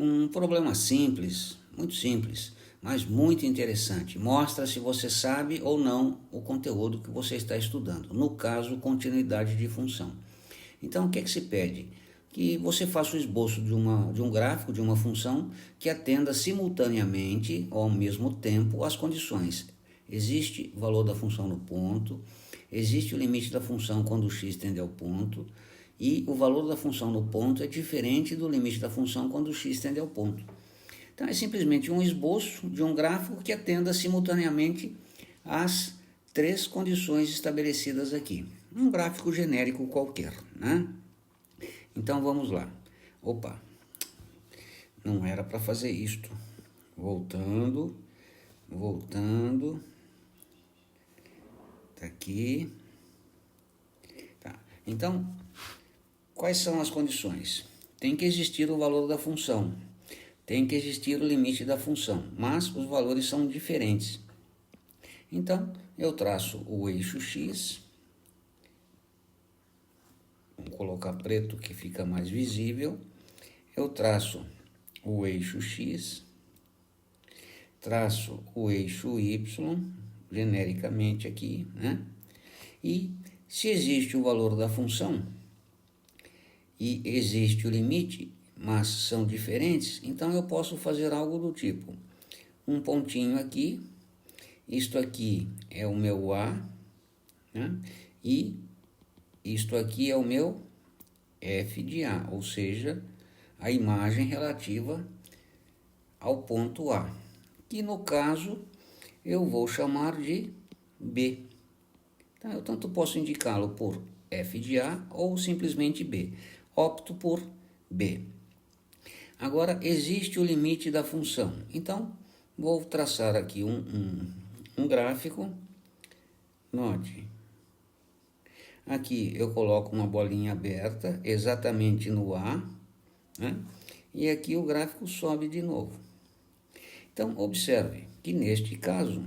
Um problema simples, muito simples, mas muito interessante. Mostra se você sabe ou não o conteúdo que você está estudando. No caso, continuidade de função. Então, o que é que se pede? Que você faça o esboço de um gráfico, de uma função que atenda simultaneamente ou ao mesmo tempo as condições. Existe o valor da função no ponto, existe o limite da função quando o x tende ao ponto, e o valor da função no ponto é diferente do limite da função quando o x tende ao ponto. Então, é simplesmente um esboço de um gráfico que atenda simultaneamente às três condições estabelecidas aqui. Um gráfico genérico qualquer, né? Então, vamos lá. Opa, não era para fazer isto. Voltando. Tá aqui. Tá. Então, quais são as condições? Tem que existir o valor da função. Tem que existir o limite da função, mas os valores são diferentes. Então, eu traço o eixo x, vamos colocar preto que fica mais visível. Eu traço o eixo x, traço o eixo y, genericamente aqui, né? E se existe o valor da função e existe o limite, mas são diferentes, então eu posso fazer algo do tipo, um pontinho aqui, isto aqui é o meu A, né? E isto aqui é o meu F de A, ou seja, a imagem relativa ao ponto A, que no caso eu vou chamar de B. Então, eu tanto posso indicá-lo por F de A ou simplesmente B. Opto por B. Agora, existe o limite da função. Então, vou traçar aqui um gráfico. Note, aqui eu coloco uma bolinha aberta exatamente no A, né? E aqui o gráfico sobe de novo. Então, observe que neste caso,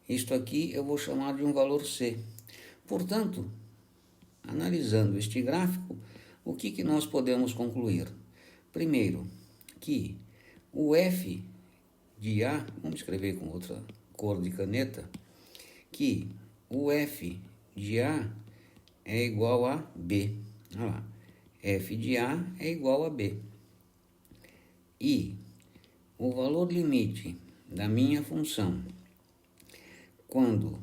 isto aqui eu vou chamar de um valor C. Portanto, analisando este gráfico, o que nós podemos concluir? Primeiro, que o F de A, vamos escrever com outra cor de caneta, que o F de A é igual a B. Olha lá, F de A é igual a B. E o valor limite da minha função, quando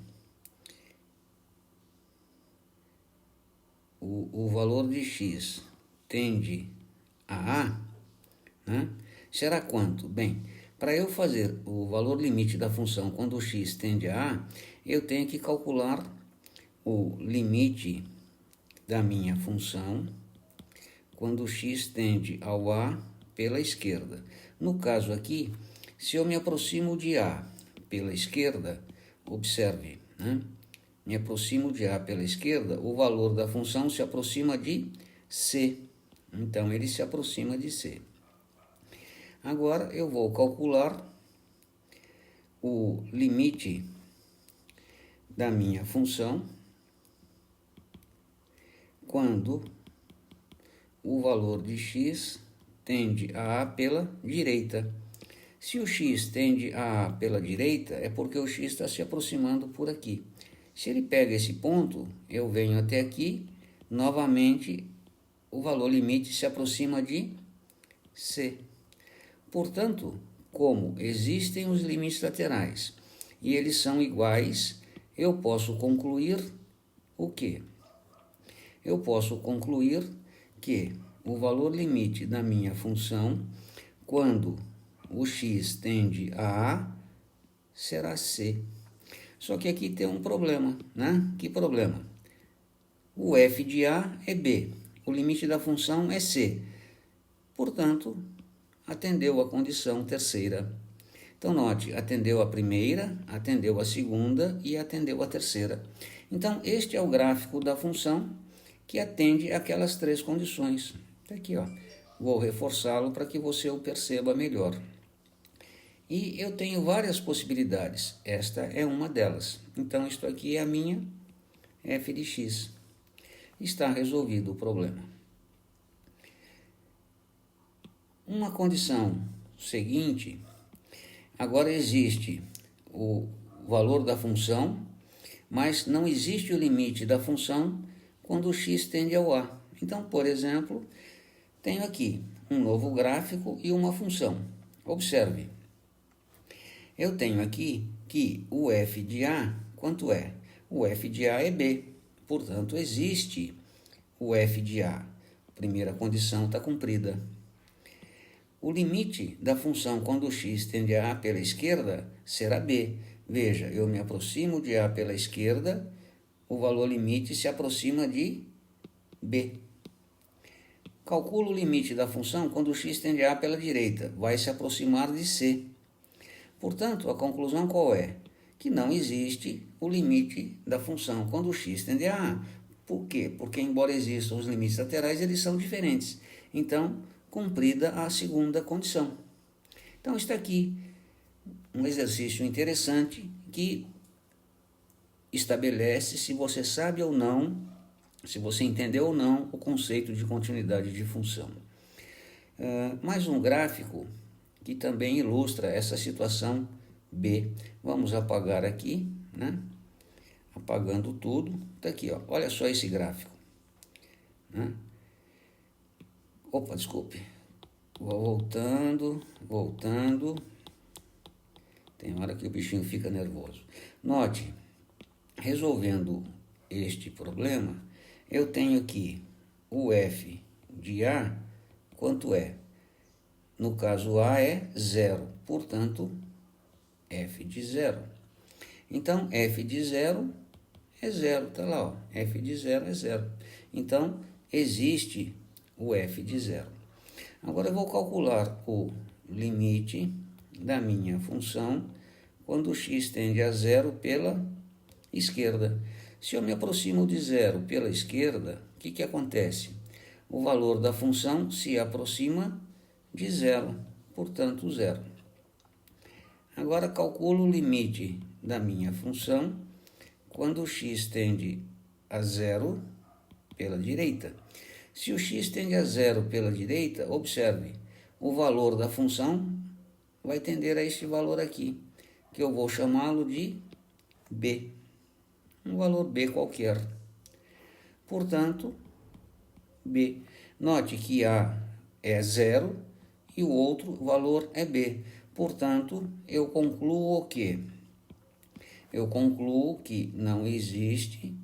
o valor de x tende a A, né, será quanto? Bem, para eu fazer o valor limite da função quando o x tende a A, eu tenho que calcular o limite da minha função quando o x tende ao A pela esquerda. No caso aqui, se eu me aproximo de A pela esquerda, observe, né? Me aproximo de A pela esquerda, o valor da função se aproxima de C. Então, ele se aproxima de C. Agora, eu vou calcular o limite da minha função quando o valor de x tende a A pela direita. Se o x tende a A pela direita, é porque o x está se aproximando por aqui. Se ele pega esse ponto, eu venho até aqui, novamente o valor limite se aproxima de C. Portanto, como existem os limites laterais e eles são iguais, eu posso concluir o quê? Eu posso concluir que o valor limite da minha função, quando o x tende a A, será C. Só que aqui tem um problema, né? Que problema? O F de A é B, o limite da função é C. Portanto, atendeu a condição terceira. Então, note, atendeu a primeira, atendeu a segunda e atendeu a terceira. Então, este é o gráfico da função que atende aquelas três condições. Está aqui, ó. Vou reforçá-lo para que você o perceba melhor. E eu tenho várias possibilidades. Esta é uma delas. Então, isto aqui é a minha f de x. Está resolvido o problema. Uma condição seguinte, agora existe o valor da função, mas não existe o limite da função quando o x tende ao a. Então, por exemplo, tenho aqui um novo gráfico e uma função. Observe, eu tenho aqui que o f de a, quanto é? O f de a é b, portanto, existe o f de a. A primeira condição está cumprida. O limite da função quando o x tende a pela esquerda será b. Veja, eu me aproximo de a pela esquerda, o valor limite se aproxima de b. Calculo o limite da função quando o x tende a pela direita, vai se aproximar de c. Portanto, a conclusão qual é? Que não existe o limite da função quando o x tende a. Por quê? Porque, embora existam os limites laterais, eles são diferentes. Então, cumprida a segunda condição. Então, está aqui um exercício interessante que estabelece se você sabe ou não, se você entendeu ou não o conceito de continuidade de função. Mais um gráfico que também ilustra essa situação B. Vamos apagar aqui, né? Apagando tudo. Está aqui, ó. Olha só esse gráfico. Né? Opa, desculpe. Vou voltando. Tem hora que o bichinho fica nervoso. Note, resolvendo este problema, eu tenho aqui o f de a, quanto é? No caso, a é 0, portanto, f de 0. Então, f de 0 é 0, está lá, ó. F de 0 é 0. Então, existe o f de 0. Agora, eu vou calcular o limite da minha função quando o x tende a 0 pela esquerda. Se eu me aproximo de 0 pela esquerda, o que acontece? O valor da função se aproxima de 0, portanto 0. Agora calculo o limite da minha função quando o x tende a 0 pela direita. Se o x tende a 0 pela direita, observe, o valor da função vai tender a este valor aqui, que eu vou chamá-lo de b. Um valor b qualquer. Portanto, b. Note que a é 0 e o outro valor é b. Portanto, eu concluo o quê? Eu concluo que não existe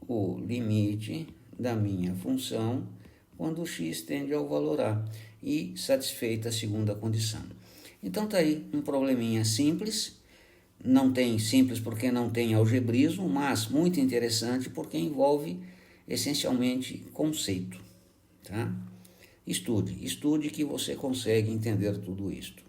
o limite da minha função quando o x tende ao valor a, e satisfeita a segunda condição. Então está aí um probleminha simples, não tem simples porque não tem algebrismo, mas muito interessante porque envolve essencialmente conceito. Tá? Estude que você consegue entender tudo isto.